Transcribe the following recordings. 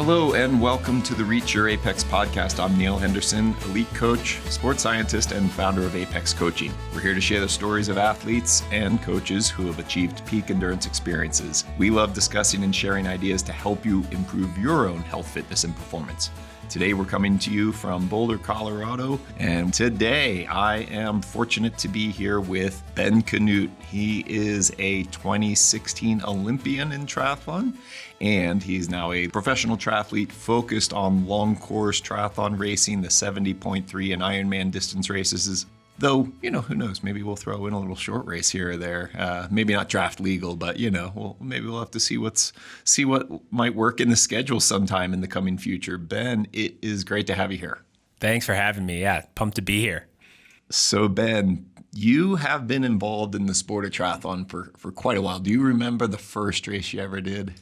Hello and welcome to the Reach Your Apex podcast. I'm Neal Henderson, elite coach, sports scientist, and founder of Apex Coaching. We're here to share the stories of athletes and coaches who have achieved peak endurance experiences. We love discussing and sharing ideas to help you improve your own health, fitness, and performance. Today we're coming to you from Boulder, Colorado, and today I am fortunate to be here with Ben Kanute. He is a 2016 Olympian in triathlon, and he's now a professional triathlete focused on long course triathlon racing, the 70.3 and Ironman distance races. Though, who knows, maybe we'll throw in a little short race here or there. Maybe not draft legal, but, maybe we'll have to see what might work in the schedule sometime in the coming future. Ben, it is great to have you here. Thanks for having me. Yeah, pumped to be here. So, Ben, you have been involved in the sport of triathlon for quite a while. Do you remember the first race you ever did?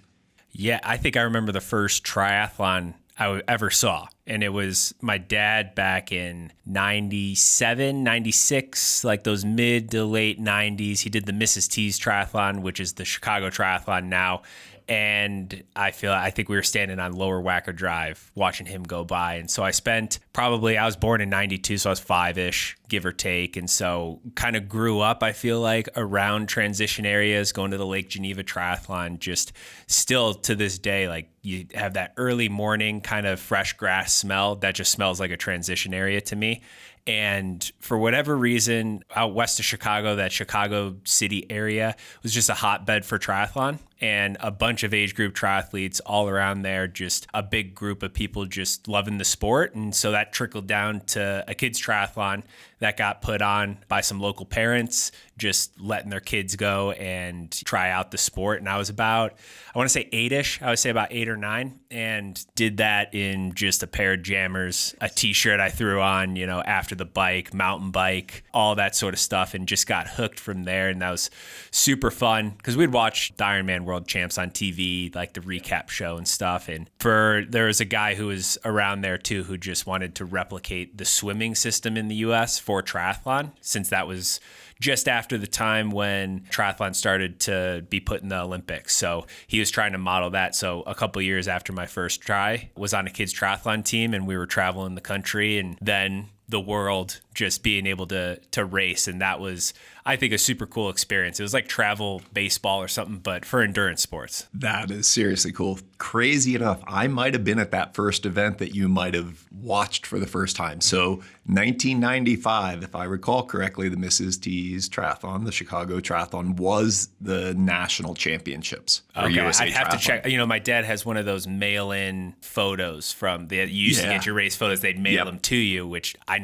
Yeah, I think I remember the first triathlon I ever saw. And it was my dad back in 97, 96, like those mid to late 90s. He did the Mrs. T's triathlon, which is the Chicago triathlon now. And I think we were standing on Lower Wacker Drive watching him go by. And so I was born in 92, so I was 5-ish, give or take. And so kind of grew up, I feel like, around transition areas, going to the Lake Geneva triathlon, just still to this day, like you have that early morning kind of fresh grass smell that just smells like a transition area to me. And for whatever reason, out west of Chicago, that Chicago city area was just a hotbed for triathlon, and a bunch of age group triathletes all around there, just a big group of people just loving the sport. And so that trickled down to a kids triathlon that got put on by some local parents, just letting their kids go and try out the sport. And I was about 8-ish. I would say about 8 or 9, and did that in just a pair of jammers, a t-shirt I threw on, after the bike, mountain bike, all that sort of stuff, and just got hooked from there. And that was super fun because we'd watch the Ironman World Champs on TV, like the recap show and stuff. And there was a guy who was around there too, who just wanted to replicate the swimming system in the US for triathlon, since that was just after the time when triathlon started to be put in the Olympics. So he was trying to model that. So a couple of years after my first try, was on a kids triathlon team, and we were traveling the country and then the world, just being able to race. And that was, I think, a super cool experience. It was like travel baseball or something, but for endurance sports. That is seriously cool. Crazy enough, I might have been at that first event that you might have watched for the first time. So 1995, if I recall correctly, the Mrs. T's triathlon, the Chicago triathlon, was the national championships for USA I'd have triathlon. to check. My dad has one of those mail-in photos from you used to get your race photos. They'd mail them to you, which I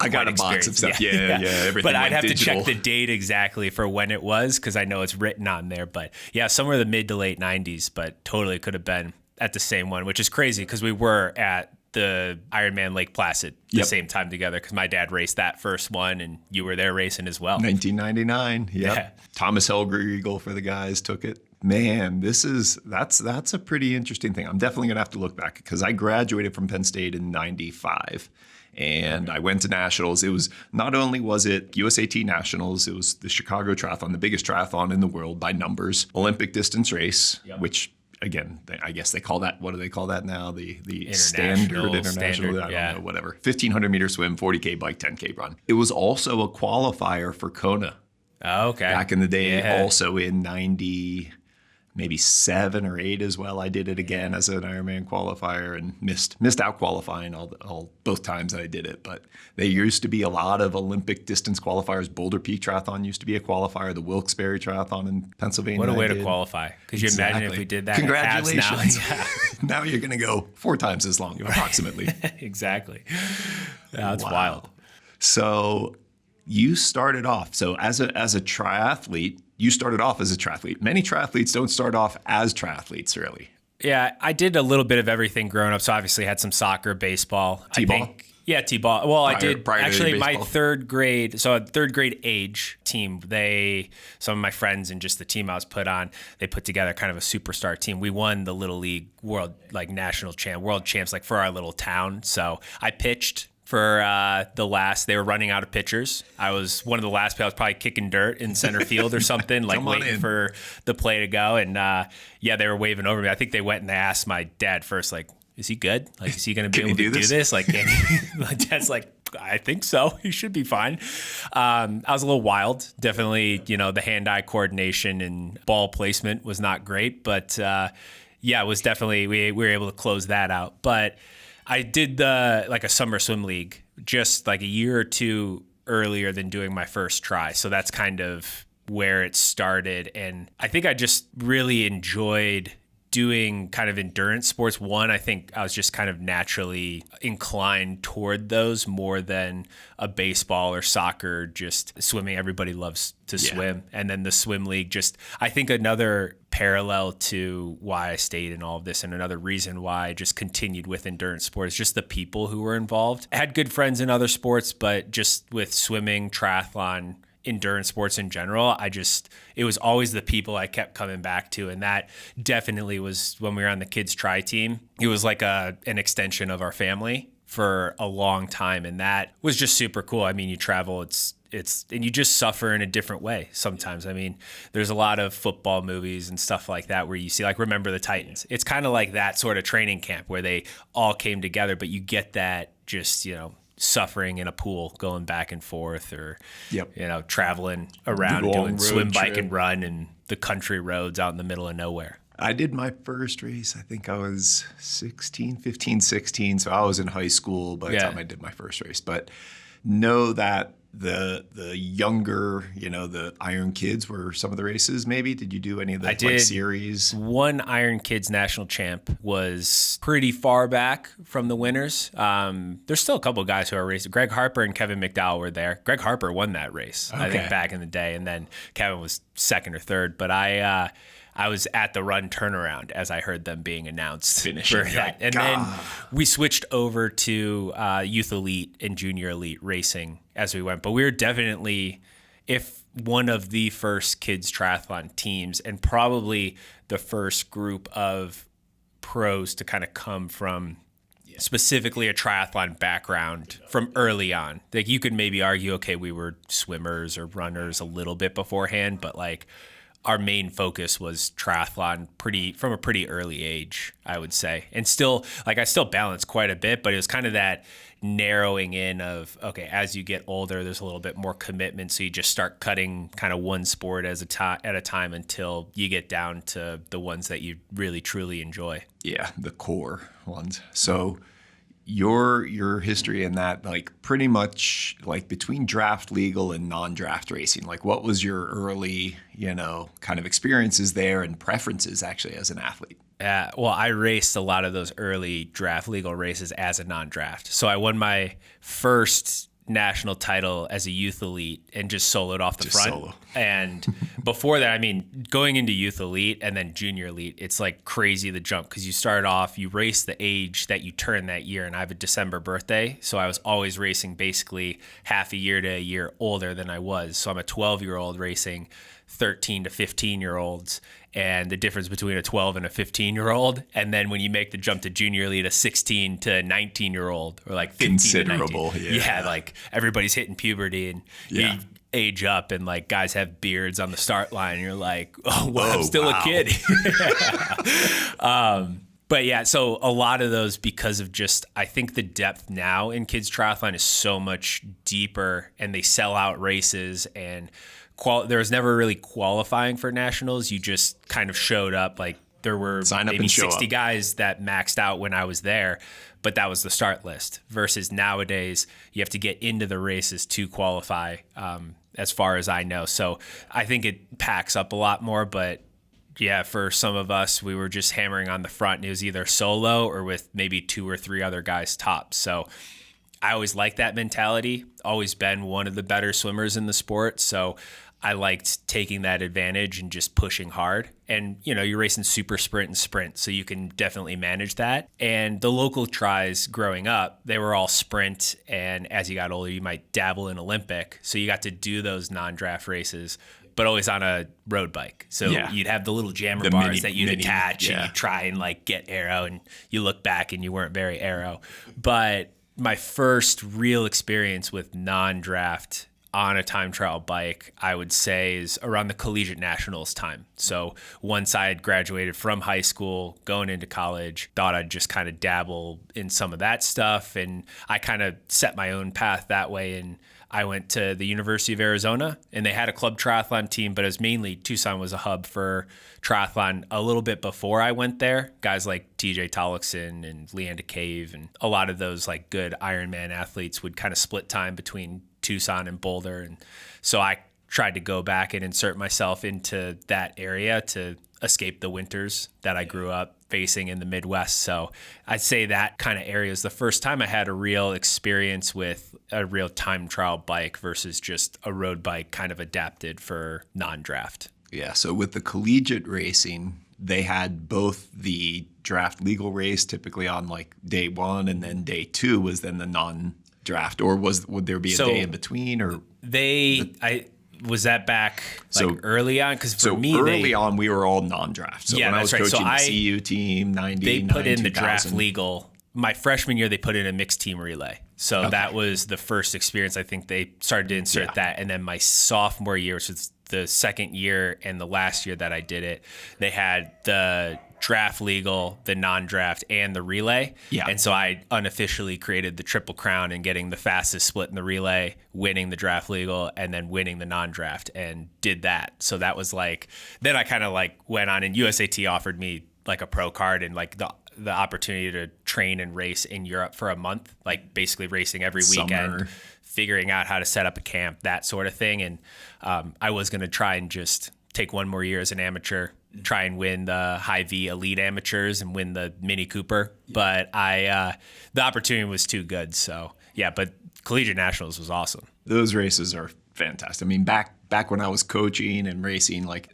got a box of stuff. Yeah. Everything. But I'd have digital. to check the date exactly for when it was, because I know it's written on there. But yeah, somewhere in the mid to late 90s, but totally could have been at the same one, which is crazy because we were at the Ironman Lake Placid the same time together, because my dad raced that first one and you were there racing as well. 1999. Yep. Yeah. Thomas Helger for the guys took it. Man, that's a pretty interesting thing. I'm definitely going to have to look back, because I graduated from Penn State in 95. And I went to nationals. It was, not only was it USAT nationals, it was the Chicago triathlon, the biggest triathlon in the world by numbers, Olympic distance race, which again, I guess they call that, what do they call that now? The international, I don't know, whatever. 1,500 meter swim, 40K bike, 10K run. It was also a qualifier for Kona. Oh, okay. Back in the day, also in 90, maybe 7 or 8 as well. I did it again as an Ironman qualifier and missed out qualifying both times that I did it. But there used to be a lot of Olympic distance qualifiers. Boulder Peak Triathlon used to be a qualifier. The Wilkes-Barre Triathlon in Pennsylvania. What a way to qualify. Could you imagine if we did that? Congratulations. Now? Now you're going to go 4 times as long, approximately. Exactly. That's wild. So you started off. So as a triathlete, you started off as a triathlete. Many triathletes don't start off as triathletes, really. Yeah, I did a little bit of everything growing up. So obviously had some soccer, baseball. T-ball? Yeah, T-ball. Well, I did actually my third grade age team. Some of my friends and just the team I was put on, they put together kind of a superstar team. We won the Little League world champs for our little town. So I pitched for they were running out of pitchers. I was one of the last people. I was probably kicking dirt in center field or something, waiting for the play to go. And they were waving over me. I think they went and they asked my dad first, is he good? Like, is he going to be able to do this? Like, my dad's like, I think so. He should be fine. I was a little wild. Definitely, the hand-eye coordination and ball placement was not great. But it was definitely, we were able to close that out. But I did a summer swim league just like a year or two earlier than doing my first try. So that's kind of where it started. And I think I just really enjoyed doing kind of endurance sports. One, I think I was just kind of naturally inclined toward those more than a baseball or soccer, just swimming. Everybody loves to swim. And then the swim league, I think another parallel to why I stayed in all of this and another reason why I just continued with endurance sports, just the people who were involved. I had good friends in other sports, but just with swimming, triathlon, endurance sports in general, it was always the people I kept coming back to. And that definitely was when we were on the kids' tri team. It was like an extension of our family for a long time. And that was just super cool. I mean, you travel, and you just suffer in a different way sometimes. I mean, there's a lot of football movies and stuff like that where you see, like, Remember the Titans. It's kind of like that sort of training camp where they all came together, but you get that just, suffering in a pool, going back and forth, or traveling around doing swim, bike, and run and the country roads out in the middle of nowhere. I did my first race, I think I was 15, 16, so I was in high school by the time I did my first race. But know that the younger, the Iron Kids were some of the races maybe? Did you do any of the series? One Iron Kids national champ was pretty far back from the winners. There's still a couple of guys who are racing. Greg Harper and Kevin McDowell were there. Greg Harper won that race, I think, back in the day. And then Kevin was second or third. But I was at the run turnaround as I heard them being announced for that. And then we switched over to youth elite and junior elite racing as we went. But we were definitely, if one of the first kids triathlon teams, and probably the first group of pros to kind of come from specifically a triathlon background from early on. Like, you could maybe argue, okay, we were swimmers or runners a little bit beforehand, but like, our main focus was triathlon from a pretty early age, I would say. And still, like, I still balanced quite a bit, but it was kind of that narrowing in of, okay, as you get older, there's a little bit more commitment. So you just start cutting kind of one sport at a time until you get down to the ones that you really, truly enjoy. Yeah, the core ones. So your history in that, like, pretty much like between draft legal and non-draft racing, like, what was your early, kind of experiences there and preferences actually as an athlete? Well, I raced a lot of those early draft legal races as a non-draft. So I won my first national title as a youth elite and just soloed off the front. Solo. And before that, I mean, going into youth elite and then junior elite, it's like crazy the jump, because you start off, you race the age that you turn that year. And I have a December birthday, so I was always racing basically half a year to a year older than I was. So I'm a 12-year-old racing 13 to 15-year-olds, and the difference between a 12 and a 15-year-old. And then when you make the jump to junior elite, a 16 to 19-year-old, or like 15 considerable, to 19. Yeah, like everybody's hitting puberty, and you age up, and like guys have beards on the start line, and you're like, I'm still a kid. But yeah, so a lot of those, because of just, I think the depth now in kids triathlon is so much deeper, and they sell out races, and there was never really qualifying for nationals. You just kind of showed up. Like, there were maybe 60 guys that maxed out when I was there, but that was the start list. Versus nowadays, you have to get into the races to qualify, as far as I know. So I think it packs up a lot more. But yeah, for some of us, we were just hammering on the front, and it was either solo or with maybe 2 or 3 other guys tops. So I always liked that mentality, always been one of the better swimmers in the sport. So I liked taking that advantage and just pushing hard. And, you're racing super sprint and sprint, so you can definitely manage that. And the local tries growing up, they were all sprint. And as you got older, you might dabble in Olympic. So you got to do those non-draft races, but always on a road bike. So you'd have the little jammer bars that you'd attach, and you'd try and like get aero, and you look back and you weren't very aero. But my first real experience with non-draft on a time trial bike, I would say, is around the collegiate nationals time. So once I had graduated from high school, going into college, thought I'd just kind of dabble in some of that stuff. And I kind of set my own path that way. And I went to the University of Arizona, and they had a club triathlon team, but it was mainly Tucson was a hub for triathlon. A little bit before I went there, guys like TJ Tollickson and Leanda Cave and a lot of those like good Ironman athletes would kind of split time between Tucson and Boulder. And so I tried to go back and insert myself into that area to escape the winters that I grew up facing in the Midwest. So I'd say that kind of area is the first time I had a real experience with a real time trial bike versus just a road bike kind of adapted for non-draft. Yeah, so with the collegiate racing, they had both the draft legal race typically on like day one, and then day two was then the non-draft, or would there be a day in between? Or was that back early on? Because for me, early on we were all non-draft. So when I was coaching the CU team, 90, they put in 2000. the draft legal. My freshman year, they put in a mixed team relay. So that was the first experience. I think they started to insert that. And then my sophomore year, which was the second year and the last year that I did it, they had the draft legal, the non-draft, and the relay. Yeah. And so I unofficially created the Triple Crown and getting the fastest split in the relay, winning the draft legal, and then winning the non-draft, and did that. So that was like, then I kind of like went on, and USAT offered me like a pro card and like the opportunity to train and race in Europe for a month, like basically racing every weekend, figuring out how to set up a camp, that sort of thing. And I was going to try and just take one more year as an amateur, try and win the high V elite amateurs and win the Mini Cooper. But the opportunity was too good. So yeah, but collegiate nationals was awesome. Those races are fantastic. I mean, back when I was coaching and racing, like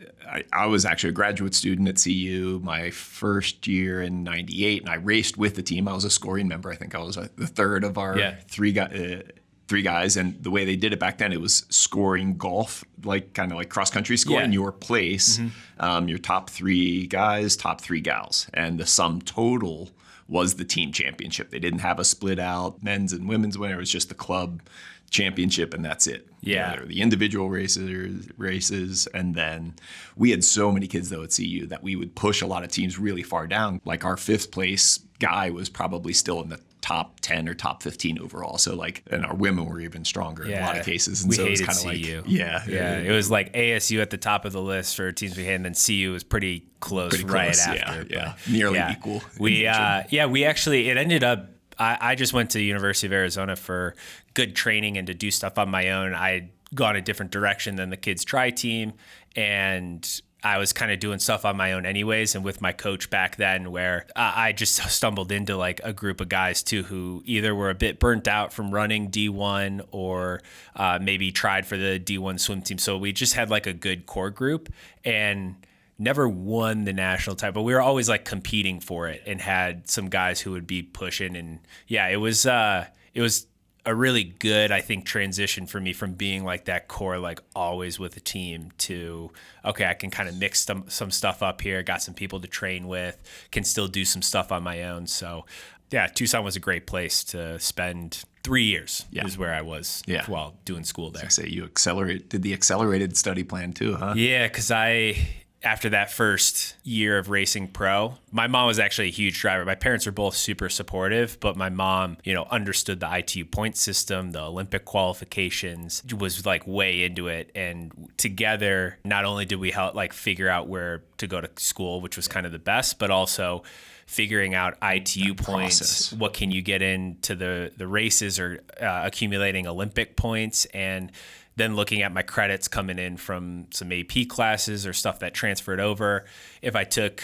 I was actually a graduate student at CU my first year in '98, and I raced with the team. I was a scoring member. I think I was the third of our three guys, and the way they did it back then, it was scoring golf, like kind of like cross country scoring your place, your top three guys, top three gals, and the sum total was the team championship. They didn't have a split out men's and women's winner. It was just the club championship, and that's it. Yeah. There were the individual races, and then we had so many kids though at CU that we would push a lot of teams really far down. Like our fifth place guy was probably still in the top 10 or top 15 overall. So like, and our women were even stronger in a lot of cases. And we so it was hated kind of CU. Like, it was like ASU at the top of the list for teams we had, and then CU was pretty close after. Nearly equal. We actually, it ended up, I just went to the University of Arizona for good training and to do stuff on my own. I had gone a different direction than the kids' tri team, and I was kind of doing stuff on my own anyways. And with my coach back then, where I just stumbled into like a group of guys too, who either were a bit burnt out from running D1 or maybe tried for the D1 swim team. So we just had like a good core group, and never won the national title, but we were always like competing for it and had some guys who would be pushing. And yeah, it was a really good, I think, transition for me from being like that core, like always with a team, to, okay, I can kind of mix some stuff up here, got some people to train with, can still do some stuff on my own. So yeah, Tucson was a great place to spend 3 years is where I was while doing school there. I say you did the accelerated study plan too, huh? Yeah, because after that first year of racing pro, my mom was actually a huge driver. My parents were both super supportive, but my mom, understood the ITU point system, the Olympic qualifications, was like way into it. And together, not only did we help like figure out where to go to school, which was kind of the best, but also figuring out ITU points, what can you get into the races, or accumulating Olympic points, and then looking at my credits coming in from some AP classes or stuff that transferred over. If I took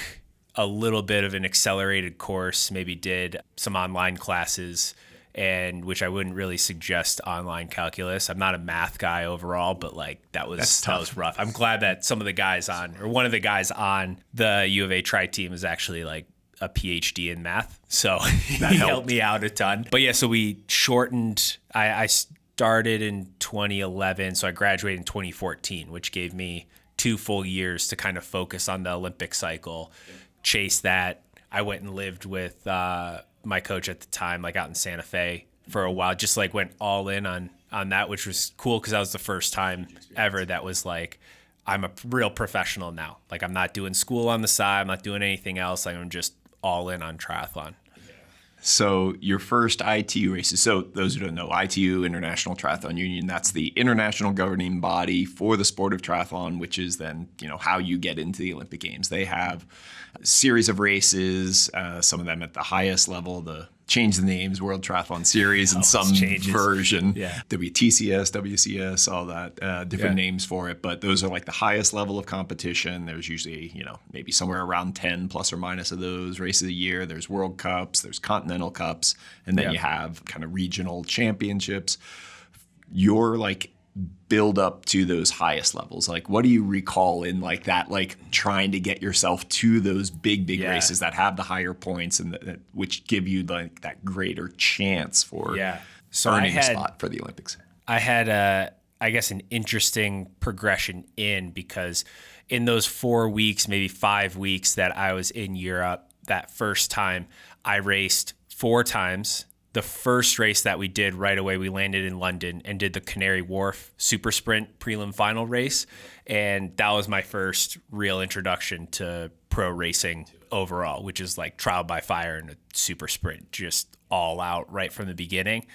a little bit of an accelerated course, maybe did some online classes, and which I wouldn't really suggest online calculus. I'm not a math guy overall, but like that was rough. I'm glad that some of the guys one of the guys on the U of A tri team is actually like a PhD in math. So he helped me out a ton. But yeah, so we shortened, I started in 2011, so I graduated in 2014, which gave me 2 full years to kind of focus on the Olympic cycle, chase that. I went and lived with my coach at the time, like out in Santa Fe for a while, just like went all in on on that, which was cool because that was the first time ever that was like, I'm a real professional now. Like, I'm not doing school on the side. I'm not doing anything else. Like, I'm just all in on triathlon. So your first ITU races, so those who don't know, ITU, International Triathlon Union, that's the international governing body for the sport of triathlon, which is then, how you get into the Olympic Games. They have a series of races, some of them at the highest level, change the names, World Triathlon Series in some version, WTCS, WCS, all that, different names for it. But those are like the highest level of competition. There's usually, maybe somewhere around 10 plus or minus of those races a year. There's World Cups, there's Continental Cups, and then you have kind of regional championships. You're like build up to those highest levels. Like, what do you recall in like that, like trying to get yourself to those big races that have the higher points and which give you like that greater chance for earning a spot for the Olympics? I had I guess an interesting progression because in those 4 weeks, maybe 5 weeks that I was in Europe, that first time I raced 4 times. The first race that we did right away, we landed in London and did the Canary Wharf Super Sprint prelim final race. And that was my first real introduction to pro racing overall, which is like trial by fire and a super sprint, just all out right from the beginning.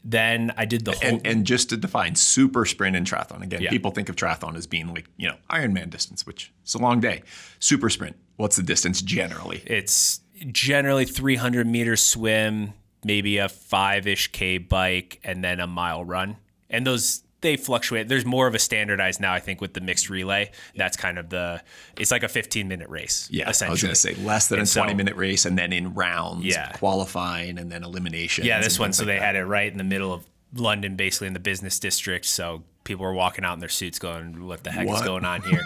Then I did the whole... And just to define super sprint and triathlon, again, people think of triathlon as being like, Ironman distance, which is a long day. Super sprint, what's the distance generally? It's generally 300 meter swim, maybe a 5-ish K bike, and then a mile run. And those, they fluctuate. There's more of a standardized now, I think, with the mixed relay. That's kind of it's like a 15-minute race. Yeah, essentially. I was going to say less than a 20-minute race, and then in rounds, qualifying, and then elimination. Yeah, this one, so they had it right in the middle of London, basically in the business district. So people were walking out in their suits going, what the heck is going on here?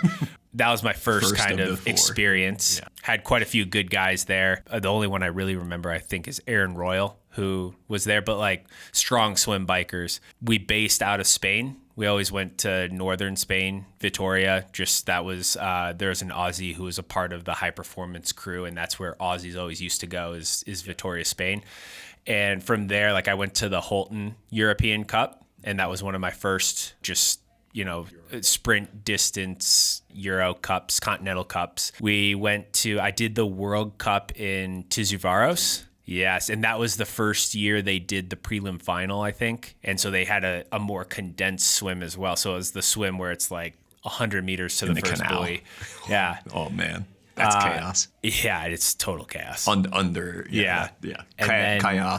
That was my first kind of experience. Yeah. Had quite a few good guys there. The only one I really remember, I think, is Aaron Royal, who was there, but like strong swim bikers. We based out of Spain. We always went to northern Spain, Vitoria. There was an Aussie who was a part of the high performance crew, and that's where Aussies always used to go is Vitoria, Spain. And from there, like I went to the Holton European Cup, and that was one of my first sprint distance Euro Cups, Continental Cups. I did the World Cup in Tizuvaros. Yes, and that was the first year they did the prelim final, I think. And so they had a more condensed swim as well. So it was the swim where it's like 100 meters to the first canal. buoy. Yeah. Oh, man. That's chaos. Yeah, it's total chaos. Chaos.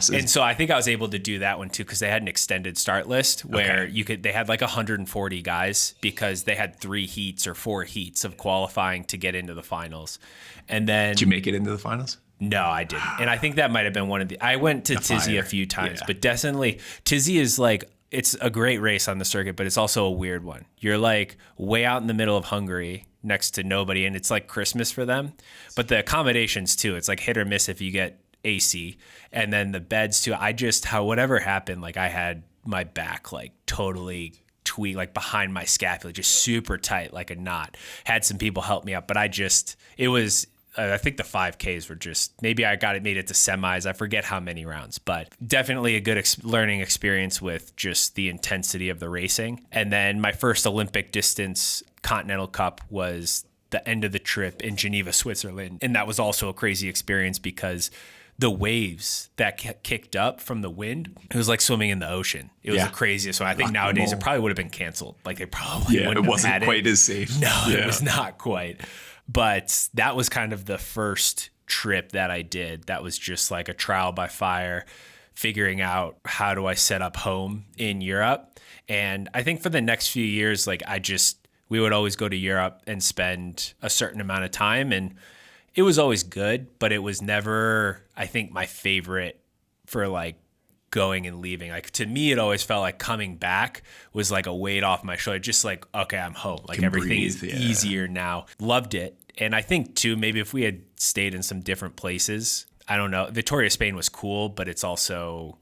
And so I think I was able to do that one too because they had an extended start list where they had like 140 guys because they had 3 heats or 4 heats of qualifying to get into the finals. And then did you make it into the finals? No, I didn't. And I think that might have been one of I went to Tizzy a few times, but definitely Tizzy is like, it's a great race on the circuit, but it's also a weird one. You're like way out in the middle of Hungary next to nobody, and it's like Christmas for them. But the accommodations too, it's like hit or miss if you get AC. And then the beds too, whatever happened, like I had my back like totally tweaked, like behind my scapula, just super tight, like a knot. Had some people help me up, but I think the 5Ks were maybe I made it to semis. I forget how many rounds, but definitely a good learning experience with just the intensity of the racing. And then my first Olympic distance Continental Cup was the end of the trip in Geneva, Switzerland. And that was also a crazy experience because the waves that kicked up from the wind, it was like swimming in the ocean. It was the craziest. So I think nowadays it probably would have been canceled. Like they probably wouldn't have had it. It wasn't quite as safe. No, it was not quite. But that was kind of the first trip that I did. That was just like a trial by fire, figuring out how do I set up home in Europe. And I think for the next few years, like we would always go to Europe and spend a certain amount of time. And it was always good, but it was never, I think, my favorite for like going and leaving. Like to me, it always felt like coming back was like a weight off my shoulder. Just like, okay, I'm home. Like everything is easier now. Loved it. And I think too, maybe if we had stayed in some different places, I don't know. Vitoria, Spain was cool, but it's also,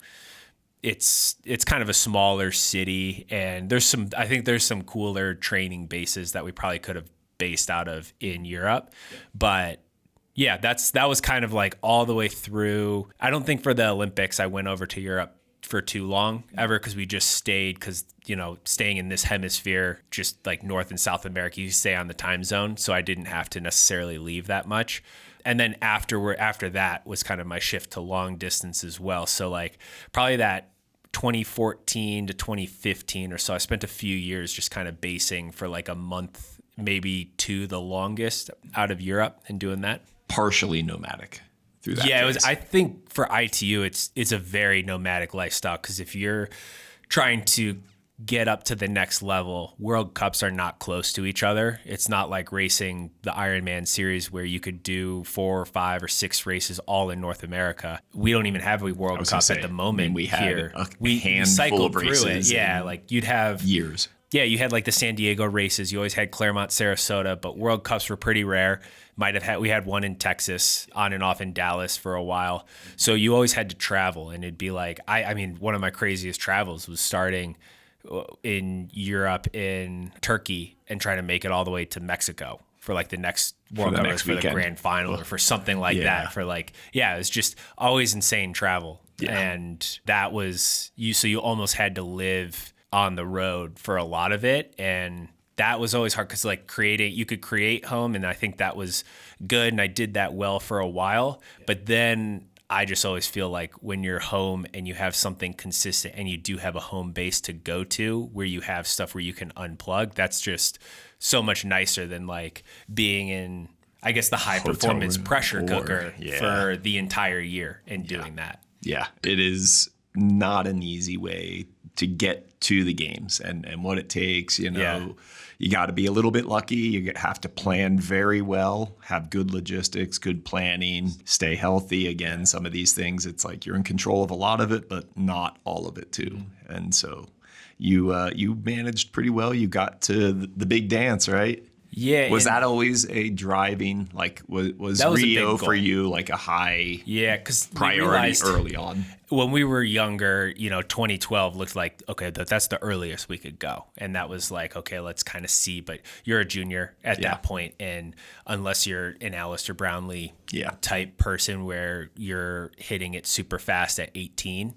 it's kind of a smaller city, and I think there's some cooler training bases that we probably could have based out of in Europe. But that was kind of like all the way through. I don't think for the Olympics I went over to Europe for too long ever, because we just stayed, because, you know, staying in this hemisphere, just like North and South America, you stay on the time zone. So I didn't have to necessarily leave that much. And then after that was kind of my shift to long distance as well. So like probably that 2014 to 2015 or so, I spent a few years just kind of basing for like a month, maybe two, the longest, out of Europe and doing that. Partially nomadic through that. Yeah, phase. it was. I think for ITU, it's a very nomadic lifestyle, because if you're trying to get up to the next level, World Cups are not close to each other. It's not like racing the Ironman series where you could do 4 or 5 or 6 races all in North America. We don't even have a World Cup at the moment. I mean, we had here. a handful cycled of races through it. Yeah, like you'd have years. Yeah, you had like the San Diego races. You always had Claremont, Sarasota, but World Cups were pretty rare. We had one in Texas, on and off in Dallas for a while. So you always had to travel, and it'd be like, I mean, one of my craziest travels was starting in Europe, in Turkey, and trying to make it all the way to Mexico for like the next World Cup, for the grand final, or for something like that. For like, it was just always insane travel. Yeah. And that was so you almost had to live on the road for a lot of it. And that was always hard, because like you could create home, and I think that was good, and I did that well for a while. But then I just always feel like when you're home and you have something consistent, and you do have a home base to go to where you have stuff where you can unplug, that's just so much nicer than like being in, I guess, the high performance pressure cooker for the entire year and doing that. Yeah, it is not an easy way to get to the games, and what it takes, you know. You got to be a little bit lucky. You have to plan very well, have good logistics, good planning, stay healthy. Again, some of these things, it's like you're in control of a lot of it, but not all of it too. And so you managed pretty well. You got to the big dance, right? Yeah. Was that always a driving, like was Rio for you like a high priority early on? When we were younger, 2012 looked like, okay, that's the earliest we could go. And that was like, okay, let's kind of see. But you're a junior at that point, and unless you're an Alistair Brownlee type person where you're hitting it super fast at 18,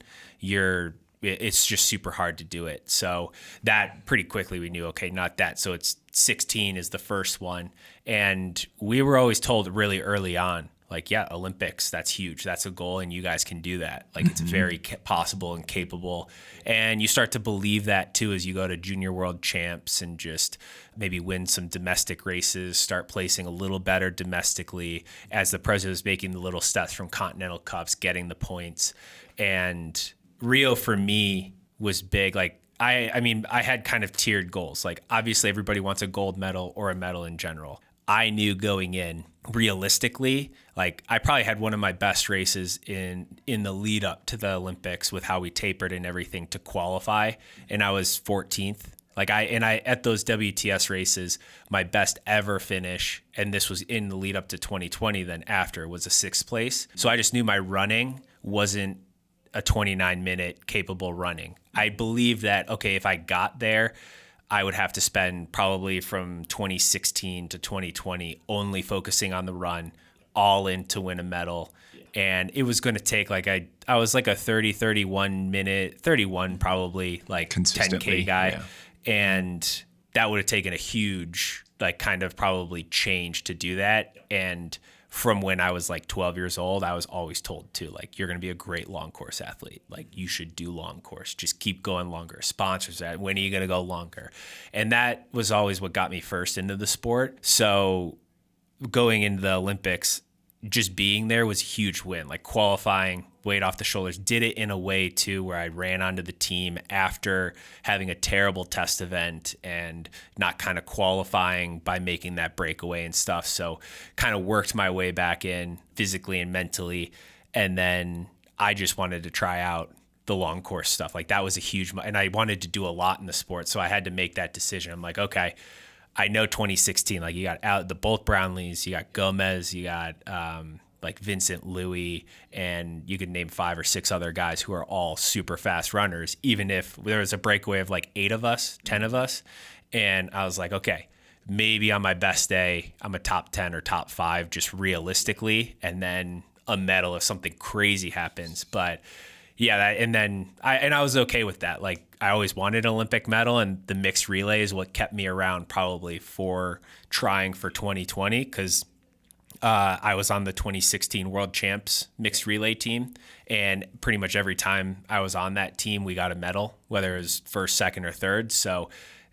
it's just super hard to do it. So that pretty quickly we knew, okay, not that. So it's 16 is the first one. And we were always told really early on, like, Olympics, that's huge. That's a goal, and you guys can do that. Like, it's very possible and capable. And you start to believe that too as you go to junior world champs and just maybe win some domestic races, start placing a little better domestically as the president was making the little steps from continental cups, getting the points. And Rio for me was big. Like, I mean, I had kind of tiered goals. Like, obviously everybody wants a gold medal or a medal in general. I knew going in, realistically, like, I probably had one of my best races in the lead up to the Olympics with how we tapered and everything to qualify. And I was 14th. Like, I at those WTS races, my best ever finish, and this was in the lead up to 2020, then after, was a 6th place. So I just knew my running wasn't a 29-minute capable running. I believe that, okay, if I got there, I would have to spend probably from 2016 to 2020 only focusing on the run, all in to win a medal. And it was going to take, like, I was like a 31 minute, 31 probably, like 10K guy. Yeah. And that would have taken a huge, like, kind of probably change to do that. And from when I was like 12 years old, I was always told too, like, you're going to be a great long course athlete. Like, you should do long course. Just keep going longer. Sponsors that. When are you going to go longer? And that was always what got me first into the sport. So going into the Olympics, just being there was a huge win. Like, qualifying, weight off the shoulders, did it in a way too where I ran onto the team after having a terrible test event and not kind of qualifying by making that breakaway and stuff. So kind of worked my way back in physically and mentally. And then I just wanted to try out the long course stuff. Like, that was a huge, and I wanted to do a lot in the sport. So I had to make that decision. I'm like, okay, I know 2016, like, you got the both Brownlees, you got Gomez, you got like Vincent Louis, and you could name 5 or 6 other guys who are all super fast runners, even if there was a breakaway of like 8 of us, 10 of us. And I was like, okay, maybe on my best day, I'm a top 10 or top 5, just realistically, and then a medal if something crazy happens. But and then I was okay with that. Like, I always wanted an Olympic medal, and the mixed relay is what kept me around probably for trying for 2020, because I was on the 2016 World Champs mixed relay team, and pretty much every time I was on that team, we got a medal, whether it was first, second, or third. So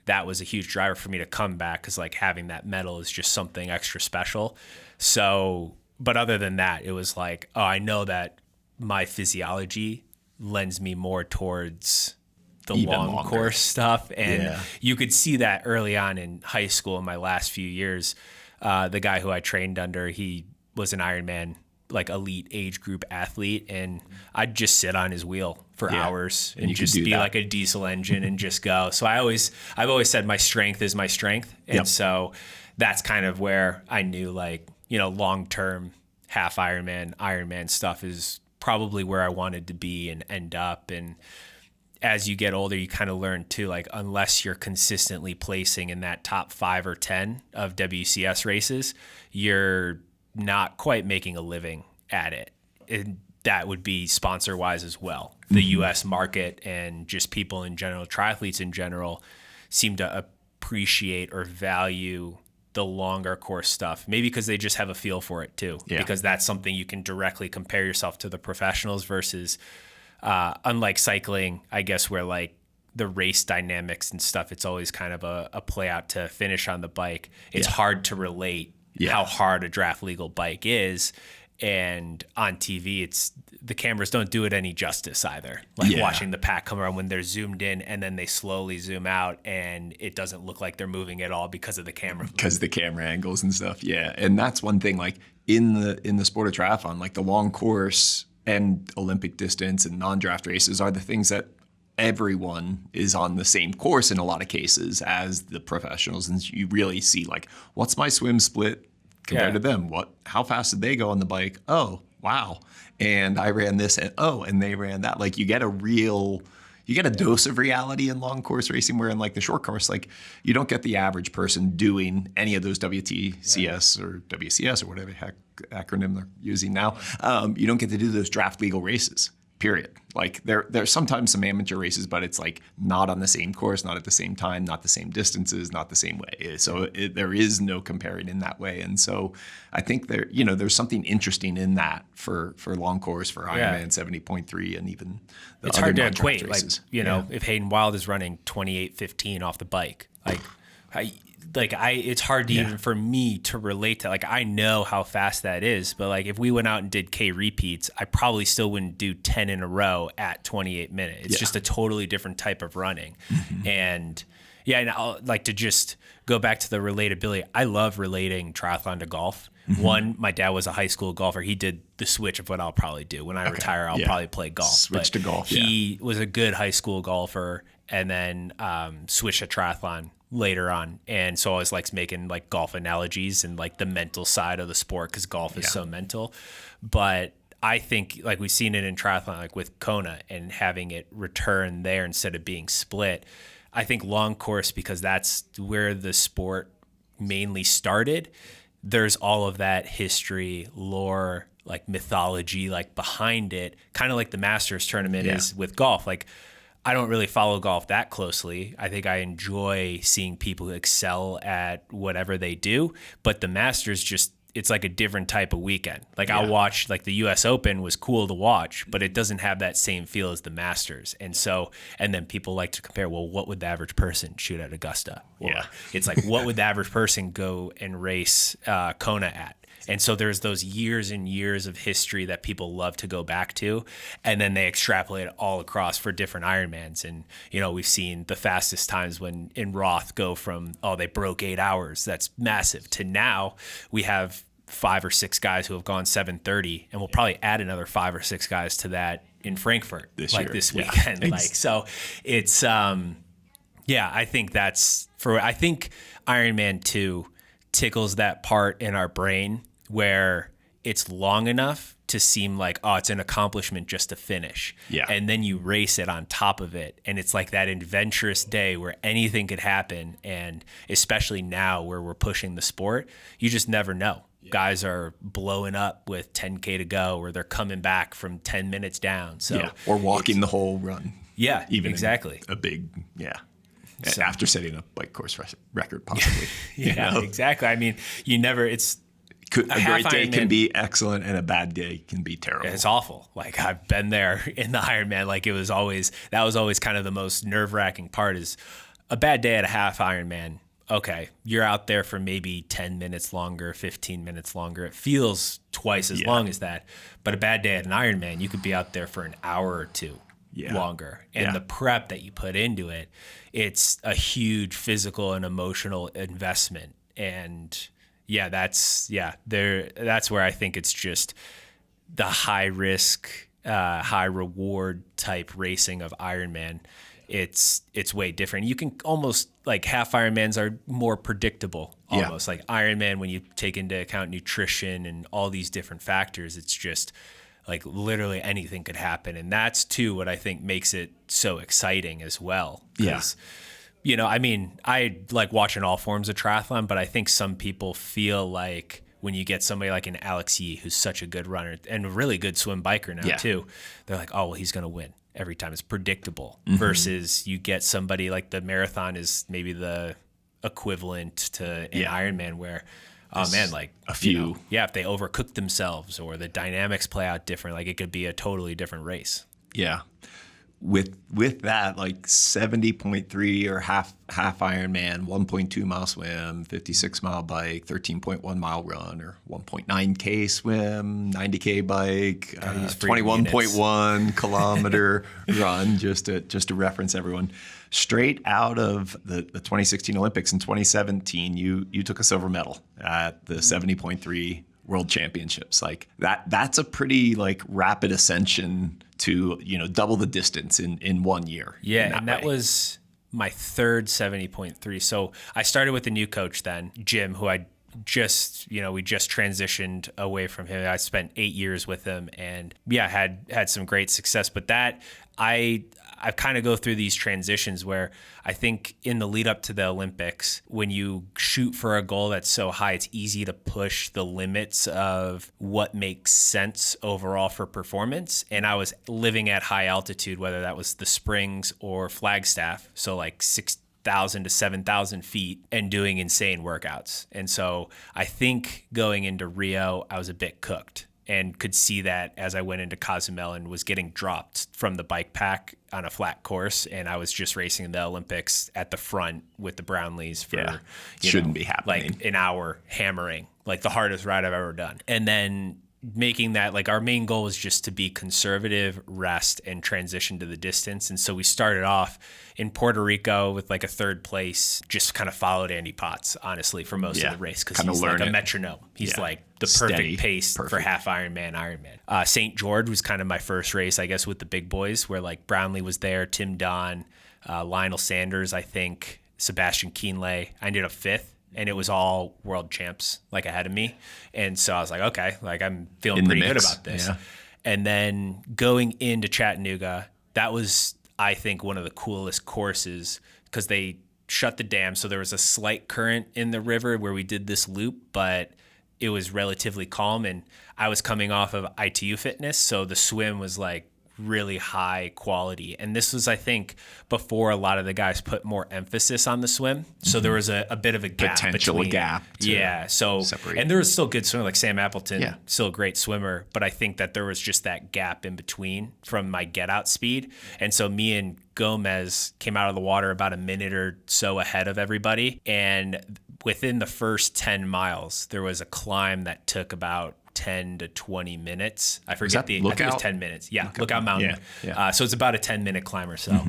that was a huge driver for me to come back, because like having that medal is just something extra special. So, but other than that, it was like, oh, I know that my physiology lends me more towards the Even long longer. course stuff. And you could see that early on in high school in my last few years. The guy who I trained under, he was an Ironman, like elite age group athlete, and I'd just sit on his wheel for hours and just be like a diesel engine and just go. So I've always said my strength is my strength. And so that's kind of where I knew, like, long-term half Ironman stuff is probably where I wanted to be and end up. And as you get older, you kind of learn too, like, unless you're consistently placing in that top 5 or 10 of WCS races, you're not quite making a living at it. And that would be sponsor wise as well. The US market and just people in general, triathletes in general, seem to appreciate or value the longer course stuff, maybe because they just have a feel for it too, because that's something you can directly compare yourself to the professionals versus unlike cycling, I guess, where like the race dynamics and stuff, it's always kind of a play out to finish on the bike. It's hard to relate how hard a draft legal bike is. And on TV, the cameras don't do it any justice either. Like watching the pack come around when they're zoomed in and then they slowly zoom out, and it doesn't look like they're moving at all because of the camera. Because of the camera angles and stuff. Yeah. And that's one thing, like in the sport of triathlon, like the long course and Olympic distance and non-draft races are the things that everyone is on the same course in a lot of cases as the professionals. And you really see, like, what's my swim split compared to them? How fast did they go on the bike? Oh, wow. And I ran this, and they ran that. Like, you get a dose of reality in long course racing, where in like the short course, like, you don't get the average person doing any of those WTCS or WCS or whatever heck acronym they're using now. You don't get to do those draft legal races, period. Like, there's sometimes some amateur races, but it's like not on the same course, not at the same time, not the same distances, not the same way. So there is no comparing in that way. And so I think there's something interesting in that for long course, for Ironman 70.3, and even the it's other hard to non-draft equate. races. Like, if Hayden Wild is running 28:15 off the bike, it's hard to even for me to relate to. Like, I know how fast that is, but like if we went out and did K repeats, I probably still wouldn't do 10 in a row at 28 minutes. It's just a totally different type of running. And and I'll like to just go back to the relatability. I love relating triathlon to golf. One, my dad was a high school golfer. He did the switch of what I'll probably do. When I retire, I'll probably play golf. Switch to golf. He was a good high school golfer, and then switched to triathlon later on. And so I always likes making like golf analogies and like the mental side of the sport, because golf is so mental. But I think like we've seen it in triathlon, like with Kona and having it return there instead of being split. I think long course, because that's where the sport mainly started, there's all of that history, lore, like mythology, like behind it, kind of like the Masters tournament is with golf. Like, I don't really follow golf that closely. I think I enjoy seeing people excel at whatever they do, but the Masters it's like a different type of weekend. Like I'll watch, like the US Open was cool to watch, but it doesn't have that same feel as the Masters. And then people like to compare, well, what would the average person shoot at Augusta? Or it's like, what would the average person go and race Kona at? And so there's those years and years of history that people love to go back to, and then they extrapolate it all across for different Ironmans. And, we've seen the fastest times when in Roth go from, they broke 8 hours. That's massive. To now we have 5 or 6 guys who have gone 7:30, and we'll probably add another 5 or 6 guys to that in Frankfurt this weekend. Like, so it's, I think I think Ironman 2 tickles that part in our brain where it's long enough to seem like, it's an accomplishment just to finish. Yeah. And then you race it on top of it. And it's like that adventurous day where anything could happen. And especially now where we're pushing the sport, you just never know. Guys are blowing up with 10K to go, or they're coming back from 10 minutes down. So or walking the whole run. Yeah, even exactly. A big, So, after setting a bike course record, possibly. Exactly. I mean, A great day can be excellent, and a bad day can be terrible. It's awful. Like, I've been there in the Ironman. Like, that was always kind of the most nerve-wracking part, is a bad day at a half Ironman. Okay, you're out there for maybe 10 minutes longer, 15 minutes longer. It feels twice as long as that. But a bad day at an Ironman, you could be out there for an hour or two longer. And the prep that you put into it, it's a huge physical and emotional investment. And that's where I think it's just the high risk, high reward type racing of Ironman. It's way different. You can almost, like, half Ironmans are more predictable almost. Like Ironman, when you take into account nutrition and all these different factors, it's just like literally anything could happen. And that's too what I think makes it so exciting as well. I like watching all forms of triathlon, but I think some people feel like when you get somebody like an Alex Yee, who's such a good runner and a really good swim biker now too, they're like, oh, well, he's going to win every time. It's predictable. Versus you get somebody like the marathon is maybe the equivalent to an Ironman, where, like a few, if they overcook themselves or the dynamics play out different, like it could be a totally different race. Yeah. With that, like 70.3 or half Ironman, 1.2 mile swim, 56 mile bike, 13.1 mile run, or 1.9K swim, 90K bike, 21.1 kilometer run, just to reference everyone. Straight out of the 2016 Olympics, in 2017, you took a silver medal at the 70.3 World Championships. Like that's a pretty like rapid ascension to, double the distance in 1 year. Yeah. And that was my third 70.3. So I started with a new coach then, Jim, who I just, we just transitioned away from him. I spent 8 years with him and had some great success. But that I kind of go through these transitions where I think in the lead up to the Olympics, when you shoot for a goal that's so high, it's easy to push the limits of what makes sense overall for performance. And I was living at high altitude, whether that was the Springs or Flagstaff, so like 6,000 to 7,000 feet, and doing insane workouts. And so I think going into Rio, I was a bit cooked, and could see that as I went into Cozumel and was getting dropped from the bike pack on a flat course. And I was just racing in the Olympics at the front with the Brownlees for shouldn't be happening. Like an hour hammering, like the hardest ride I've ever done. And then making that, like, our main goal was just to be conservative, rest, and transition to the distance. And so we started off in Puerto Rico with like a third place, just kind of followed Andy Potts, honestly, for most of the race, because he's like a metronome. He's like the perfect pace for half Ironman. St. George was kind of my first race, I guess, with the big boys, where like Brownlee was there, Tim Don, Lionel Sanders, I think, Sebastian Kienle. I ended up fifth. And it was all world champs like ahead of me. And so I was like, okay, like I'm feeling pretty good about this. Yeah. And then going into Chattanooga, that was, I think, one of the coolest courses, because they shut the dam. So there was a slight current in the river where we did this loop, but it was relatively calm. And I was coming off of ITU fitness. So the swim was like really high quality. And this was, I think, before a lot of the guys put more emphasis on the swim. So there was a bit of a gap. Potential gap. So separate. And there was still good swimmer, like Sam Appleton, still a great swimmer. But I think that there was just that gap in between from my get out speed. And so me and Gomez came out of the water about a minute or so ahead of everybody. And within the first 10 miles, there was a climb that took about 10 to 20 minutes. I forget I think it was 10 minutes. Yeah, Lookout Mountain. So it's about a 10-minute climb or so.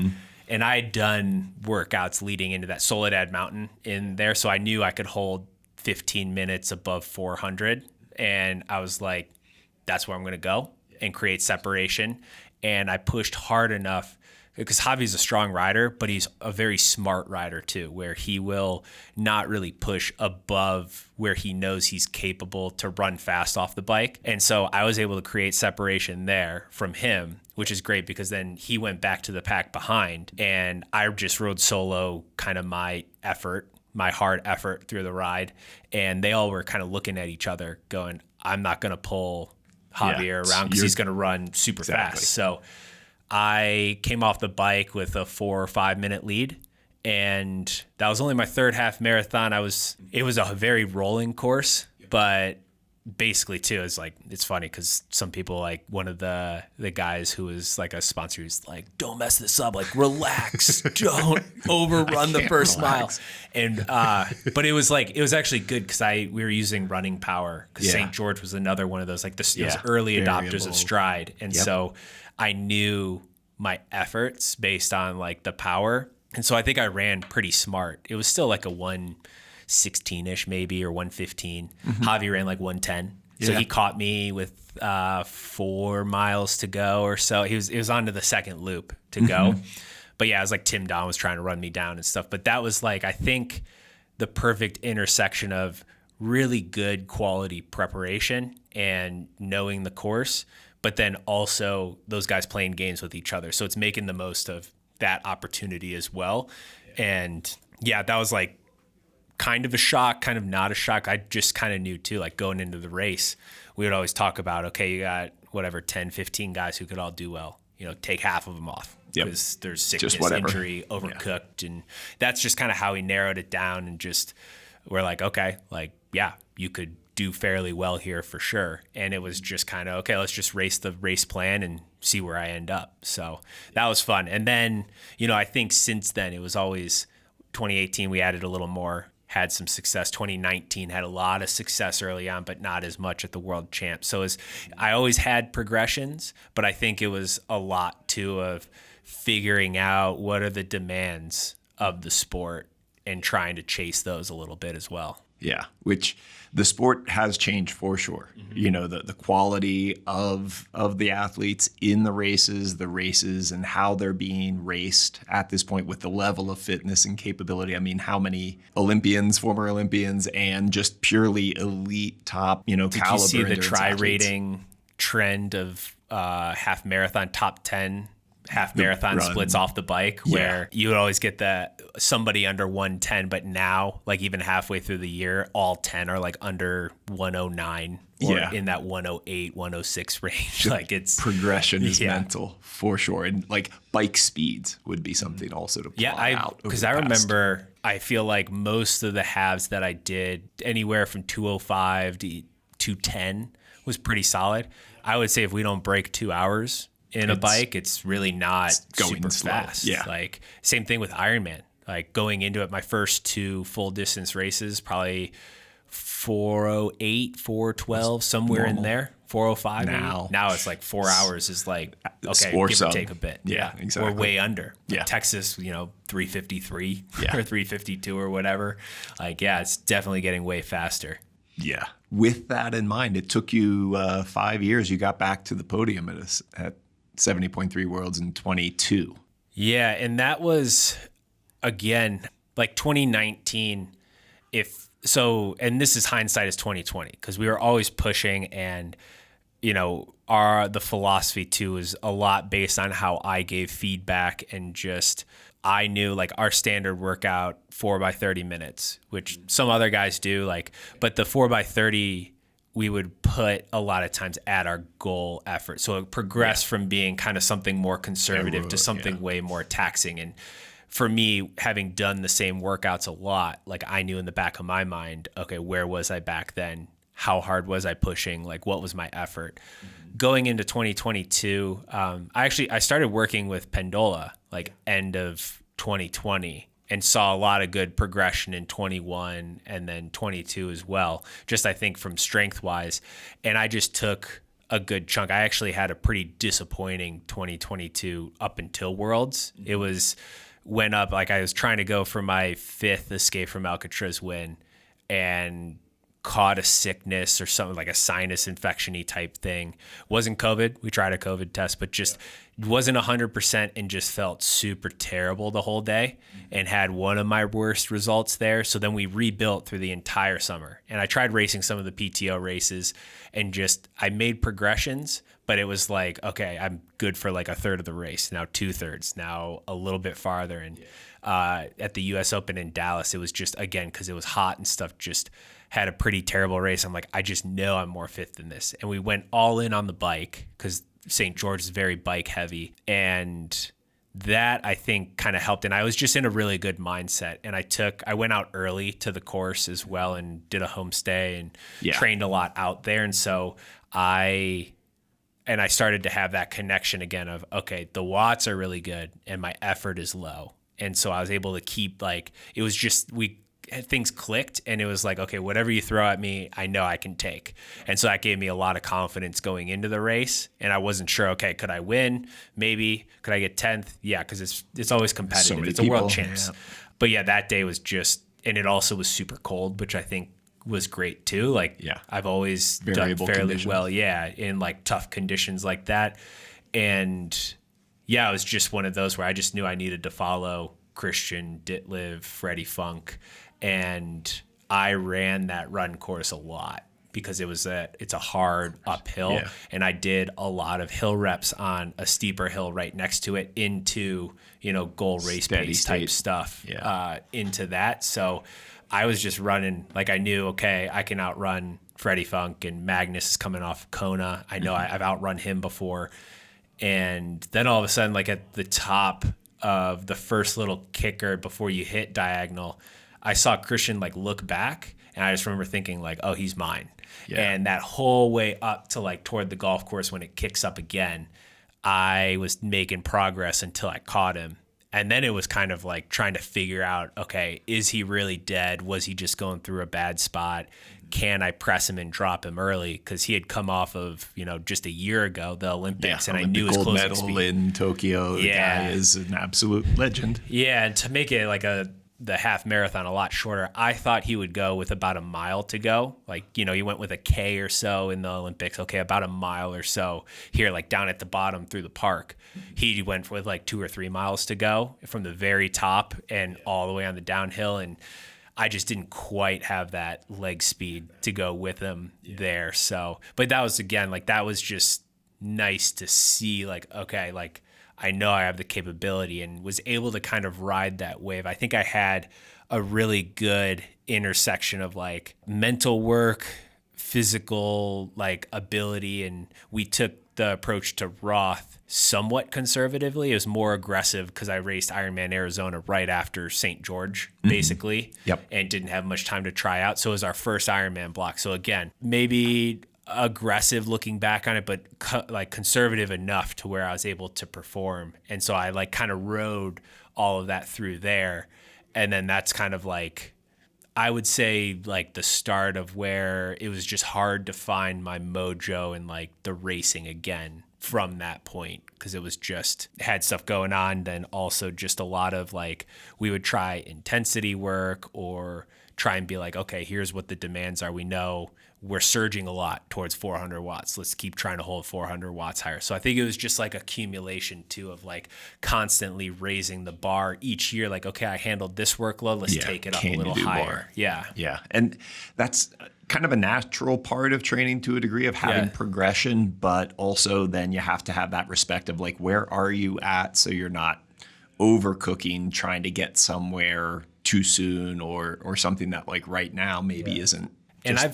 And I had done workouts leading into that Soledad Mountain in there. So I knew I could hold 15 minutes above 400. And I was like, that's where I'm going to go and create separation. And I pushed hard enough, because Javi's a strong rider, but he's a very smart rider too, where he will not really push above where he knows he's capable to run fast off the bike. And so I was able to create separation there from him, which is great, because then he went back to the pack behind and I just rode solo kind of my effort my hard effort through the ride. And they all were kind of looking at each other going, I'm not going to pull Javier around because he's going to run super fast. So I came off the bike with a 4 or 5 minute lead. And that was only my third half marathon. It was a very rolling course, but basically too, it's funny because some people, like one of the guys who was like a sponsor, was like, don't mess this up, like relax, don't overrun the first mile. And but it was actually good because we were using running power because St. George was another one of those, like those early adopters of Stride. And so I knew my efforts based on like the power. And so I think I ran pretty smart. It was still like a 116-ish maybe, or 115. Javi ran like 110. So he caught me with 4 miles to go or so. It was onto the second loop to go. But yeah, it was like Tim Don was trying to run me down and stuff. But that was like, I think, the perfect intersection of really good quality preparation and knowing the course, but then also those guys playing games with each other. So it's making the most of that opportunity as well. And yeah, that was like kind of a shock, kind of not a shock. I just kind of knew too, like going into the race, we would always talk about, okay, you got whatever, 10, 15 guys who could all do well, take half of them off because there's sickness, injury, overcooked. And that's just kind of how we narrowed it down. And just, we're like, okay, like, yeah, you could do fairly well here for sure. And it was just kind of, okay, let's just race the race plan and see where I end up. So that was fun. And then, I think since then it was always 2018, we added a little more, had some success. 2019 had a lot of success early on, but not as much at the world champ. So I always had progressions, but I think it was a lot too of figuring out what are the demands of the sport and trying to chase those a little bit as well. Yeah, which the sport has changed for sure. The quality of the athletes in the races and how they're being raced at this point with the level of fitness and capability. I mean, how many Olympians, former Olympians, and just purely elite top, caliber. Did you see the tri-rating trend of half marathon top 10 half marathon splits off the bike, where you would always get somebody under 110, but now, like even halfway through the year, all 10 are like under 109 or in that 108, 106 range. Like it's progression is mental for sure. And like bike speeds would be something also to plot out. Because I remember, I feel like most of the halves that I did, anywhere from 205 to 210 was pretty solid. I would say if we don't break 2 hours in a bike, it's really not going super slow. fast. Yeah. Like same thing with Ironman. Like going into it, my first 2 full distance races, probably 408, 412, somewhere in there. 405 now it's like 4 hours is like, okay, give or take a bit. Yeah, exactly. We're way under. Yeah. Texas, 353 or 352 or whatever. Like, yeah, it's definitely getting way faster. Yeah. With that in mind, it took you 5 years. You got back to the podium at 70.3 Worlds in 22. Yeah, and that was, again, like 2019. And this is hindsight is 2020, because we were always pushing, and the philosophy too is a lot based on how I gave feedback, and just I knew like our standard workout 4 by 30 minutes, which some other guys do, but the 4 by 30 we would put a lot of times at our goal effort. So it progressed from being kind of something more conservative to something way more taxing. And for me, having done the same workouts a lot, like I knew in the back of my mind, okay, where was I back then? How hard was I pushing? Like, what was my effort? Going into 2022, I started working with Pendola like end of 2020, and saw a lot of good progression in 21 and then 22 as well. Just, I think, from strength wise. And I just took a good chunk. I actually had a pretty disappointing 2022 up until Worlds. It went up, like I was trying to go for my 5th Escape from Alcatraz win and caught a sickness or something, like a sinus infection-y type thing. Wasn't COVID. We tried a COVID test, but just wasn't 100% and just felt super terrible the whole day and had one of my worst results there. So then we rebuilt through the entire summer. And I tried racing some of the PTO races and I made progressions, but it was like, okay, I'm good for like a third of the race, now 2/3, now a little bit farther. And at the US Open in Dallas, it was just, again, because it was hot and stuff, just had a pretty terrible race. I'm like, I just know I'm more fit than this. And we went all in on the bike because St. George is very bike heavy. And that, I think, kind of helped. And I was just in a really good mindset. And I went out early to the course as well and did a homestay and trained a lot out there. And so I started to have that connection again of, okay, the watts are really good and my effort is low. And so I was able to keep, like, it was just, things clicked, and it was like, okay, whatever you throw at me, I know I can take. And so that gave me a lot of confidence going into the race. And I wasn't sure, okay, could I win? Maybe. Could I get 10th? Yeah, because it's always competitive. It's a world champs. Yeah. But yeah, that day was just, and it also was super cold, which I think was great too. Like, I've always done fairly well, in like tough conditions like that. And yeah, it was just one of those where I just knew I needed to follow Christian, Ditlev, Freddie Funk. And I ran that run course a lot because it's a hard uphill. And I did a lot of hill reps on a steeper hill right next to it into, goal race pace type stuff into that. So I was just running, like, I knew, okay, I can outrun Freddie Funk, and Magnus is coming off Kona. I know I've outrun him before. And then all of a sudden, like at the top of the first little kicker before you hit diagonal, I saw Christian like look back, and I just remember thinking like, oh, he's mine. And that whole way up to like toward the golf course when it kicks up again, I was making progress until I caught him. And then it was kind of like trying to figure out, okay, is he really dead? Was he just going through a bad spot? Can I press him and drop him early? Because he had come off of, just a year ago, the Olympics, and I knew his closing gold medal in Tokyo. The guy is an absolute legend. Yeah, and to make it like the half marathon a lot shorter, I thought he would go with about a mile to go. Like, he went with a K or so in the Olympics. Okay, about a mile or so here, like down at the bottom through the park. He went with like 2 or 3 miles to go from the very top and all the way on the downhill. And I just didn't quite have that leg speed to go with him there. So, but that was, again, like, that was just nice to see, like, okay, like, I know I have the capability, and was able to kind of ride that wave. I think I had a really good intersection of like mental work, physical like ability, and we took the approach to Roth somewhat conservatively. It was more aggressive because I raced Ironman Arizona right after St. George, basically, and didn't have much time to try out. So it was our first Ironman block. So again, maybe aggressive looking back on it, but like conservative enough to where I was able to perform. And so I like kind of rode all of that through there. And then that's kind of like, I would say like the start of where it was just hard to find my mojo and like the racing again from that point, because it was just had stuff going on. Then also just a lot of like, we would try intensity work or try and be like, okay, here's what the demands are. We know we're surging a lot towards 400 watts. Let's keep trying to hold 400 watts higher. So I think it was just like accumulation too of like constantly raising the bar each year. Like, okay, I handled this workload. Let's take it up a little higher. More? Yeah. And that's kind of a natural part of training to a degree, of having progression, but also then you have to have that respect of like, where are you at? So you're not overcooking, trying to get somewhere too soon or something that like right now maybe isn't.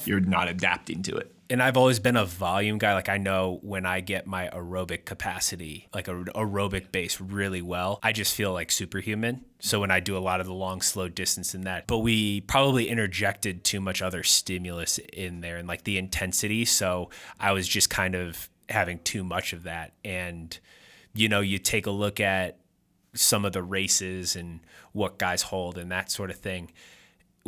You're not adapting to it. And I've always been a volume guy. Like, I know when I get my aerobic capacity, like a aerobic base really well, I just feel like superhuman. So when I do a lot of the long, slow distance in that, but we probably interjected too much other stimulus in there and like the intensity. So I was just kind of having too much of that. And, you take a look at some of the races and what guys hold and that sort of thing.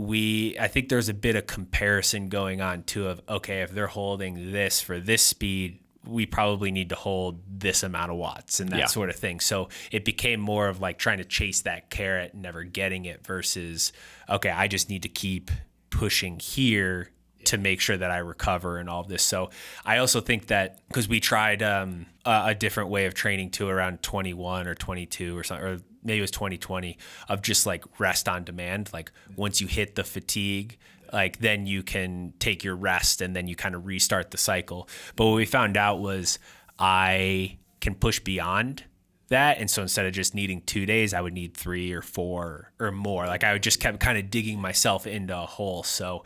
I think there's a bit of comparison going on too of, okay, if they're holding this for this speed, we probably need to hold this amount of watts and that sort of thing. So it became more of like trying to chase that carrot and never getting it versus, okay, I just need to keep pushing here to make sure that I recover and all of this. So I also think that because we tried a different way of training too around 21 or 22 or something, or maybe it was 2020, of just like rest on demand. Like once you hit the fatigue, like then you can take your rest and then you kind of restart the cycle. But what we found out was I can push beyond that. And so instead of just needing 2 days, I would need 3 or 4 or more. Like I would just kept kind of digging myself into a hole. So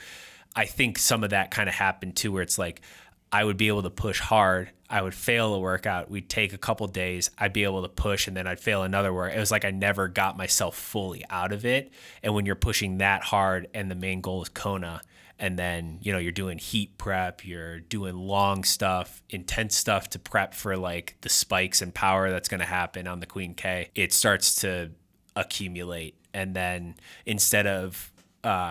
I think some of that kind of happened too, where it's like I would be able to push hard. I would fail a workout. We'd take a couple days. I'd be able to push, and then I'd fail another work. It was like I never got myself fully out of it. And when you're pushing that hard and the main goal is Kona, and then, you're doing heat prep, you're doing long stuff, intense stuff to prep for like the spikes and power that's going to happen on the Queen K, it starts to accumulate. And then instead of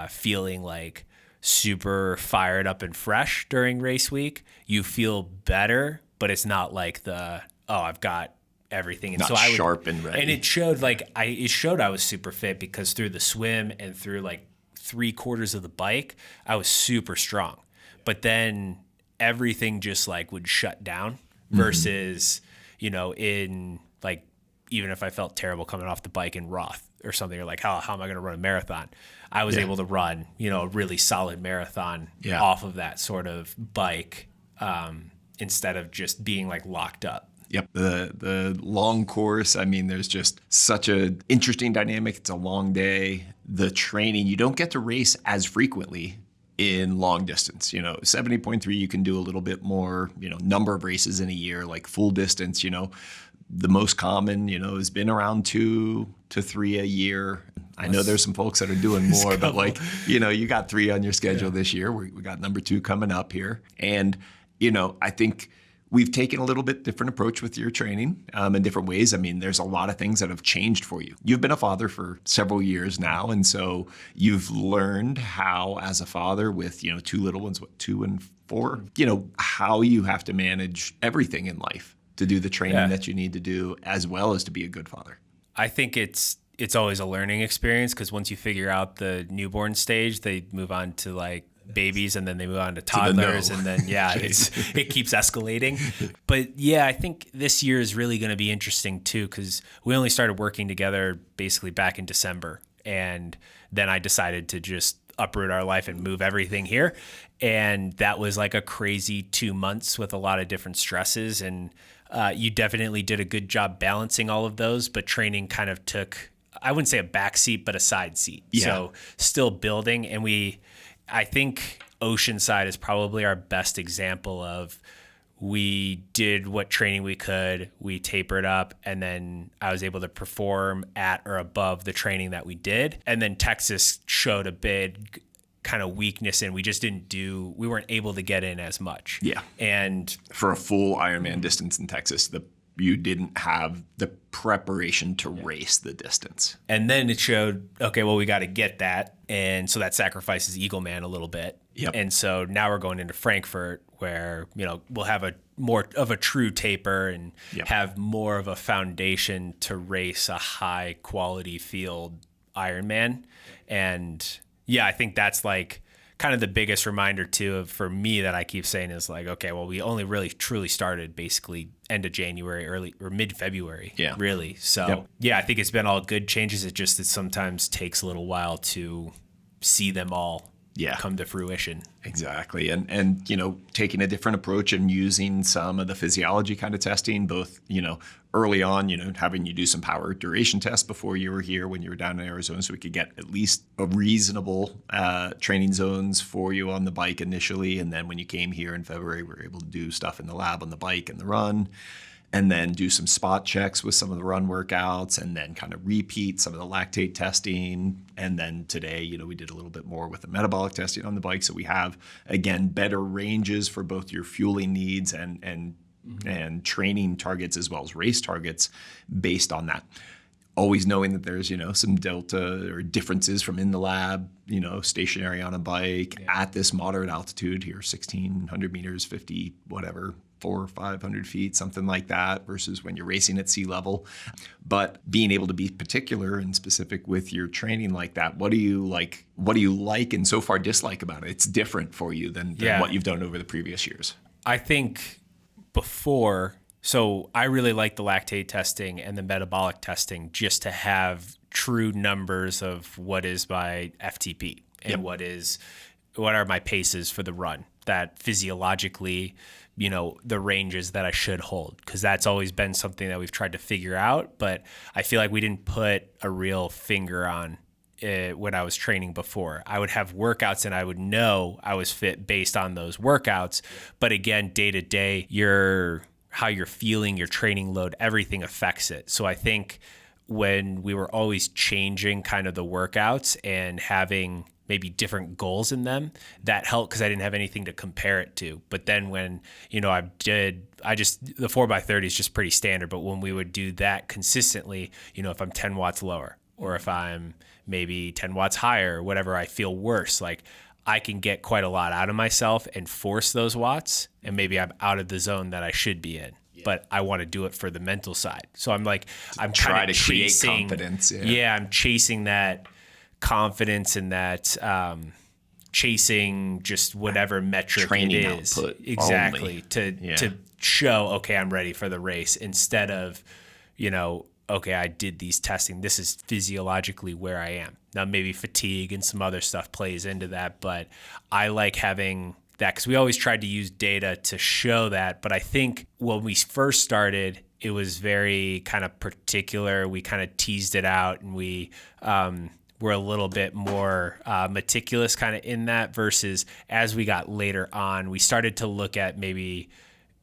feeling like super fired up and fresh during race week, you feel better, but it's not like I've got everything. And not so sharp and ready. And it showed I was super fit, because through the swim and through like 3/4 of the bike, I was super strong. But then everything just like would shut down versus, in like, even if I felt terrible coming off the bike in Roth or something, or like, how am I going to run a marathon? I was able to run, a really solid marathon off of that sort of bike, instead of just being like locked up. Yep. The long course, I mean, there's just such a interesting dynamic. It's a long day. The training, you don't get to race as frequently in long distance. 70.3, you can do a little bit more, number of races in a year, like full distance, the most common, has been around 2 to 3 a year. I know there's some folks that are doing more, but like, you got 3 on your schedule this year. We got number 2 coming up here. And, I think we've taken a little bit different approach with your training in different ways. I mean, there's a lot of things that have changed for you. You've been a father for several years now. And so you've learned how, as a father with, 2 little ones, 2 and 4, how you have to manage everything in life to do the training that you need to do, as well as to be a good father. I think it's always a learning experience, because once you figure out the newborn stage, they move on to like babies, and then they move on to toddlers, and then it keeps escalating. But I think this year is really going to be interesting too, because we only started working together basically back in December, and then I decided to just uproot our life and move everything here, and that was like a crazy 2 months with a lot of different stresses, and you definitely did a good job balancing all of those, but training kind of took, I wouldn't say a back seat, but a side seat. So still building, and I think Oceanside is probably our best example of, we did what training we could, we tapered up, and then I was able to perform at or above the training that we did. And then Texas showed a big kind of weakness, and we weren't able to get in as much. Yeah. And for a full Ironman distance in Texas, you didn't have the preparation to race the distance. And then it showed, okay, well, we got to get that. And so that sacrifices Eagle Man a little bit. Yep. And so now we're going into Frankfurt, where, we'll have a more of a true taper and have more of a foundation to race a high quality field Ironman. And I think that's like kind of the biggest reminder too for me that I keep saying is like, okay, well, we only really truly started basically end of January, early or mid-February, really. So I think it's been all good changes. It sometimes takes a little while to see them all come to fruition. Exactly. And taking a different approach and using some of the physiology kind of testing, both, early on, having you do some power duration tests before you were here when you were down in Arizona, so we could get at least a reasonable training zones for you on the bike initially. And then when you came here in February, we were able to do stuff in the lab on the bike and the run, and then do some spot checks with some of the run workouts, and then kind of repeat some of the lactate testing. And then today, we did a little bit more with the metabolic testing on the bike. So we have, again, better ranges for both your fueling needs and training targets, as well as race targets based on that. Always knowing that there's, some delta or differences from in the lab, stationary on a bike at this moderate altitude here, 1,600 meters, 50, whatever, 400 or 500 feet, something like that, versus when you're racing at sea level. But being able to be particular and specific with your training like that, what do you like? What do you like and so far dislike about it? It's different for you than what you've done over the previous years. I think so I really like the lactate testing and the metabolic testing, just to have true numbers of what is my FTP and what are my paces for the run. that physiologically, the ranges that I should hold, because that's always been something that we've tried to figure out. But I feel like we didn't put a real finger on it when I was training before. I would have workouts and I would know I was fit based on those workouts. But again, day to day, how you're feeling, your training load, everything affects it. So I think when we were always changing kind of the workouts and having maybe different goals in them, that helped because I didn't have anything to compare it to. But then when, the 4x30 is just pretty standard. But when we would do that consistently, if I'm 10 watts lower or if I'm maybe 10 watts higher or whatever, I feel worse. Like I can get quite a lot out of myself and force those watts. And maybe I'm out of the zone that I should be in. But I want to do it for the mental side. So I'm kind of chasing confidence. I'm chasing that confidence and that chasing just whatever metric training it is. Output exactly only. To show, okay, I'm ready for the race, instead of, okay, I did these testing. This is physiologically where I am. Now maybe fatigue and some other stuff plays into that, but I like having that because we always tried to use data to show that. But I think when we first started, it was very kind of particular. We kind of teased it out, and we were a little bit more meticulous kind of in that, versus as we got later on, we started to look at maybe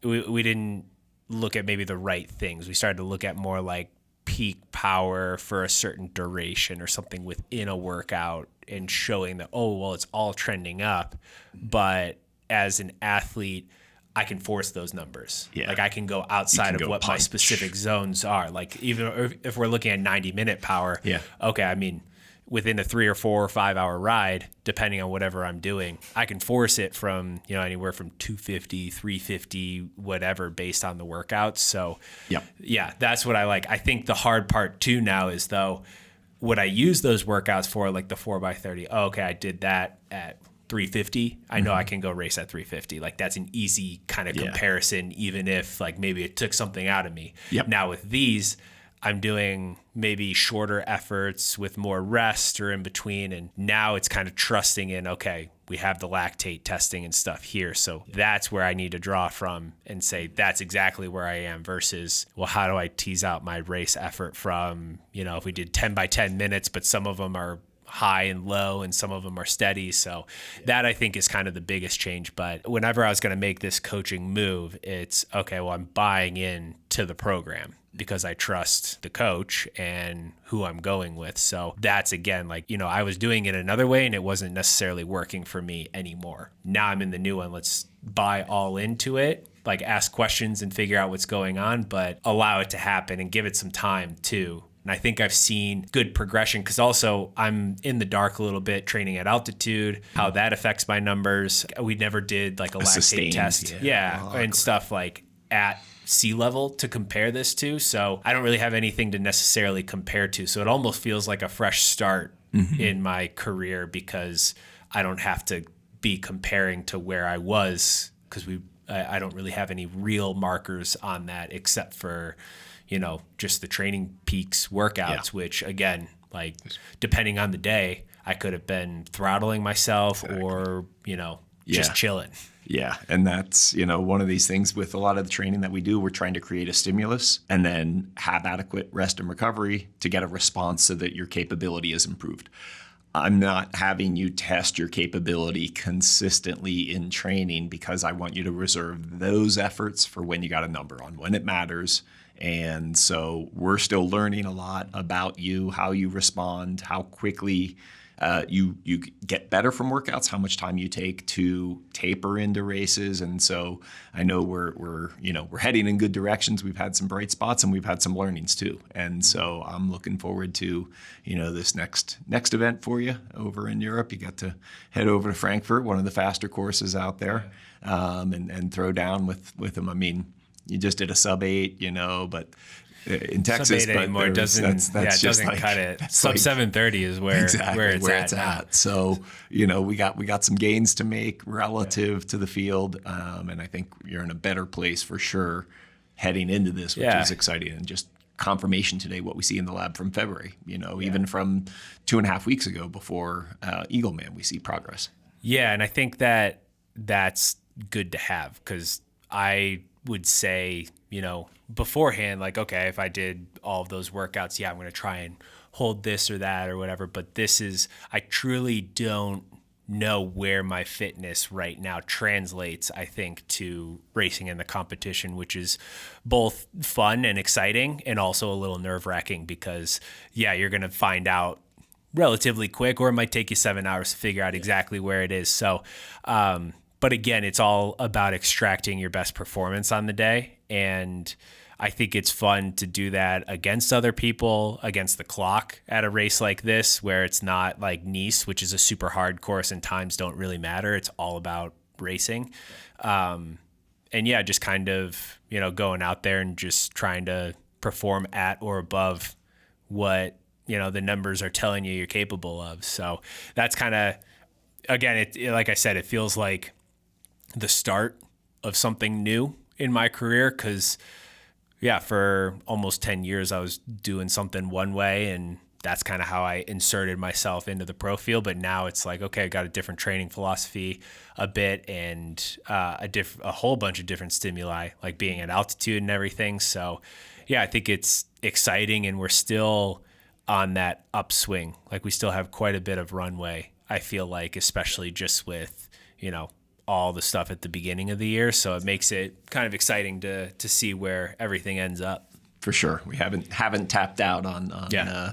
we didn't look at maybe the right things. We started to look at more like peak power for a certain duration or something within a workout, and showing that, it's all trending up. But as an athlete, I can force those numbers. Yeah. Like I can go outside of what my specific zones are. Like even if we're looking at 90-minute power, okay, I mean, within a 3 or 4 or 5 hour ride, depending on whatever I'm doing, I can force it from, anywhere from 250, 350, whatever, based on the workouts. So that's what I like. I think the hard part too now is, though, what I use those workouts for, like the 4x30. Okay, I did that at 350. I know I can go race at 350. Like that's an easy kind of comparison, even if like maybe it took something out of me. Now with these, I'm doing maybe shorter efforts with more rest or in between. And now it's kind of trusting in, okay, we have the lactate testing and stuff here. So that's where I need to draw from and say, that's exactly where I am, versus, well, how do I tease out my race effort from, if we did 10 by 10 minutes, but some of them are high and low and some of them are steady. So that I think is kind of the biggest change. But whenever I was going to make this coaching move, it's okay, well, I'm buying in to the program because I trust the coach and who I'm going with. So that's, again, like, I was doing it another way and it wasn't necessarily working for me anymore. Now I'm in the new one. Let's buy all into it, like ask questions and figure out what's going on, but allow it to happen and give it some time too. And I think I've seen good progression, because also I'm in the dark a little bit training at altitude, how that affects my numbers. We never did like a lactate test. And stuff like at sea level to compare this to. So I don't really have anything to necessarily compare to. So it almost feels like a fresh start in my career, because I don't have to be comparing to where I was, because I don't really have any real markers on that except for just the Training Peaks workouts, which again, like depending on the day, I could have been throttling myself or, just chilling. Yeah. And that's, one of these things with a lot of the training that we do, we're trying to create a stimulus and then have adequate rest and recovery to get a response so that your capability is improved. I'm not having you test your capability consistently in training, because I want you to reserve those efforts for when you got a number on, when it matters. And so we're still learning a lot about you, how you respond, how quickly you get better from workouts, how much time you take to taper into races. And so I know we're heading in good directions. We've had some bright spots and we've had some learnings too. And so I'm looking forward to, this next event for you over in Europe. You got to head over to Frankfurt, one of the faster courses out there, and throw down with them. I mean, you just did a sub 8, but in Texas, sub 8 anymore doesn't cut it. Sub 730 is where it's at. So, we got some gains to make relative to the field. And I think you're in a better place for sure heading into this, which is exciting. And just confirmation today, what we see in the lab from February, even from 2.5 weeks ago before Eagle Man, we see progress. Yeah. And I think that that's good to have, because I would say, beforehand, like, okay, if I did all of those workouts, I'm going to try and hold this or that or whatever. But I truly don't know where my fitness right now translates, I think, to racing in the competition, which is both fun and exciting and also a little nerve-wracking because, you're going to find out relatively quick, or it might take you 7 hours to figure out exactly where it is. So, but again, it's all about extracting your best performance on the day. And I think it's fun to do that against other people, against the clock at a race like this, where it's not like Nice, which is a super hard course and times don't really matter. It's all about racing. Just kind of, going out there and just trying to perform at or above what, the numbers are telling you you're capable of. So that's kind of, again, like I said, it feels like the start of something new in my career, because for almost 10 years I was doing something one way, and that's kind of how I inserted myself into the pro field. But now it's like, okay, I got a different training philosophy a bit, and a whole bunch of different stimuli, like being at altitude and everything. So I think it's exciting, and we're still on that upswing. Like, we still have quite a bit of runway, I feel like, especially just with, all the stuff at the beginning of the year. So it makes it kind of exciting to see where everything ends up. For sure. We haven't tapped out on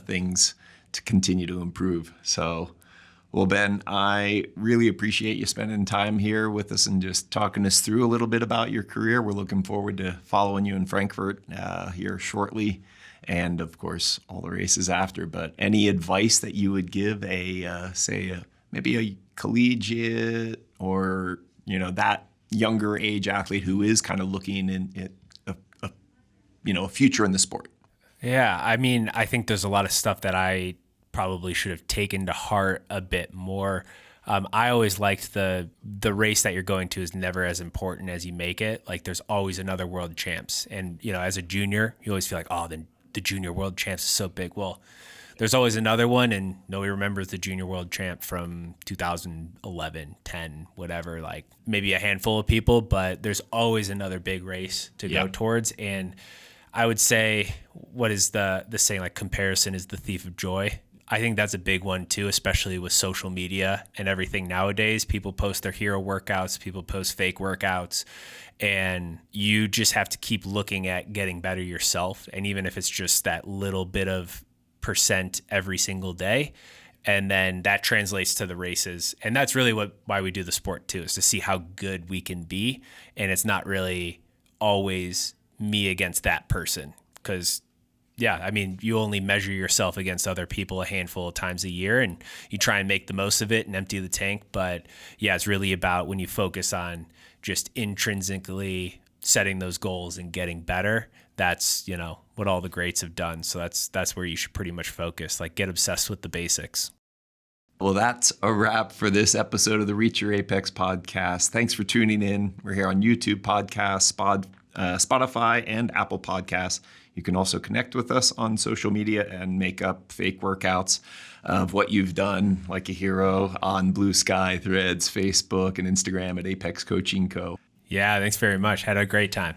things to continue to improve. So, well, Ben, I really appreciate you spending time here with us and just talking us through a little bit about your career. We're looking forward to following you in Frankfurt here shortly, and of course all the races after. But any advice that you would give maybe a collegiate or that younger age athlete who is kind of looking in a future in the sport? Yeah, I mean, I think there's a lot of stuff that I probably should have taken to heart a bit more. I always liked the race that you're going to is never as important as you make it. Like, there's always another world champs, and as a junior, you always feel like, oh, the junior world champs is so big. Well, there's always another one, and nobody remembers the junior world champ from 2011, 10, whatever, like maybe a handful of people, but there's always another big race to go towards. And I would say, what is the saying, like, comparison is the thief of joy? I think that's a big one too, especially with social media and everything nowadays. People post their hero workouts, people post fake workouts, and you just have to keep looking at getting better yourself. And even if it's just that little bit of percent every single day, and then that translates to the races. And that's really why we do the sport too, is to see how good we can be. And it's not really always me against that person, because you only measure yourself against other people a handful of times a year, and you try and make the most of it and empty the tank. But it's really about when you focus on just intrinsically setting those goals and getting better. That's, what all the greats have done. So that's where you should pretty much focus, like, get obsessed with the basics. Well, that's a wrap for this episode of the Reach Your Apex podcast. Thanks for tuning in. We're here on YouTube podcasts, Spotify, and Apple Podcasts. You can also connect with us on social media and make up fake workouts of what you've done, like a hero, on Blue Sky, Threads, Facebook, and Instagram at Apex Coaching Co. Yeah, thanks very much. Had a great time.